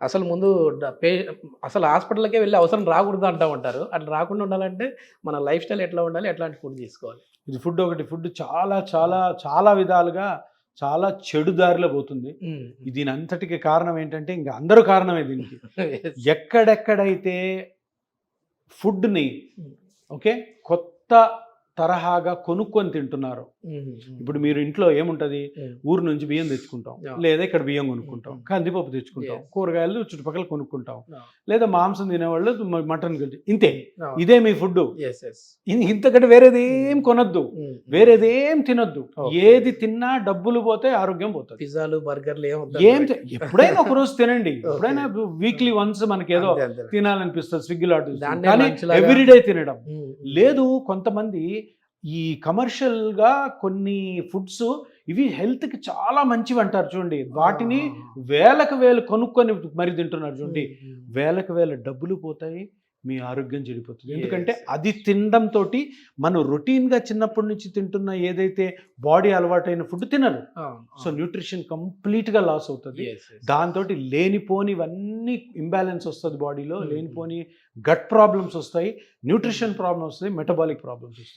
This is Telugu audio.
అసలు ముందు డ పే అసలు హాస్పిటల్‌కే వెళ్ళే అవసరం రాకూడదు అంటా ఉంటారు. అట్లా రాకుండా ఉండాలంటే మన లైఫ్ స్టైల్ ఎట్లా ఉండాలి? ఎట్లాంటి ఫుడ్ తీసుకోవాలి? ఇది ఫుడ్ ఒకటి. ఫుడ్ చాలా చాలా చాలా విధాలుగా చాలా చెడు దారిలో పోతుంది. హ్మ్. దీనంతటికి కారణం ఏంటంటే ఇంక అందరూ కారణమే దీనికి. యెస్. ఎక్కడెక్కడైతే ఫుడ్‌ని హ్మ్. ఓకే. కొత్త తరహాగా కొనుక్కొని తింటున్నారు. హ్మ్. ఇప్పుడు మీరు ఇంట్లో ఏముంటది? హ్మ్. ఊరు నుంచి బియ్యం తెచ్చుకుంటాం. Yeah. లేదా ఇక్కడ బియ్యం కొనుక్కుంటాం. Mm. కందిపప్పు తెచ్చుకుంటాం. Yes. కూరగాయలు చుట్టుపక్కల కొనుక్కుంటాం. Yeah. లేదా మాంసం తినేవాళ్ళు మటన్ ఇంతే. Yeah. ఇదే మీ ఫుడ్డు. యెస్. యెస్. ఇంతకంటే వేరేదేం కొనొద్దు. హ్మ్. వేరేదేం తినొద్దు. Okay. ఏది తిన్నా డబ్బులు పోతాయి, ఆరోగ్యం పోతుంది. పిజ్జాలు, బర్గర్‌లు ఎప్పుడైనా ఒక రోజు తినండి. ఎప్పుడైనా వీక్లీ వన్స్ మనకి ఏదో తినాలనిపిస్తుంది స్విగ్గీలో ఆర్డర్ చేస్తాం. దాన్నే కానీ lunch లాగా. ఎవ్రీడే తినడం హ్మ్. లేదు. కొంతమంది ఈ కమర్షియల్‌గా కొన్ని ఫుడ్స్ ఇవి హెల్త్‌కి చాలా మంచివి అంటారు చూడండి. వాటిని వేలకు వేలు కొనుక్కొని మరి తింటున్నారు చూడండి. వేలకు వేల డబ్బులు పోతాయి. మీ ఆరోగ్యం చెడిపోతుంది. ఎందుకంటే Yes. అది తినడం తోటి మనం రొటీన్‌గా చిన్నప్పటి నుంచి తింటున్న ఏదైతే బాడీ అలవాటైన ఫుడ్ తినరు. సో న్యూట్రిషన్ కంప్లీట్‌గా లాస్ అవుతుంది. దాంతోటి లేనిపోనివన్నీ ఇంబ్యాలెన్స్ వస్తుంది బాడీలో. లేనిపోని గట్ ప్రాబ్లమ్స్ వస్తాయి, న్యూట్రిషన్ ప్రాబ్లమ్స్ వస్తాయి, మెటబాలిక్ ప్రాబ్లమ్స్ వస్తాయి.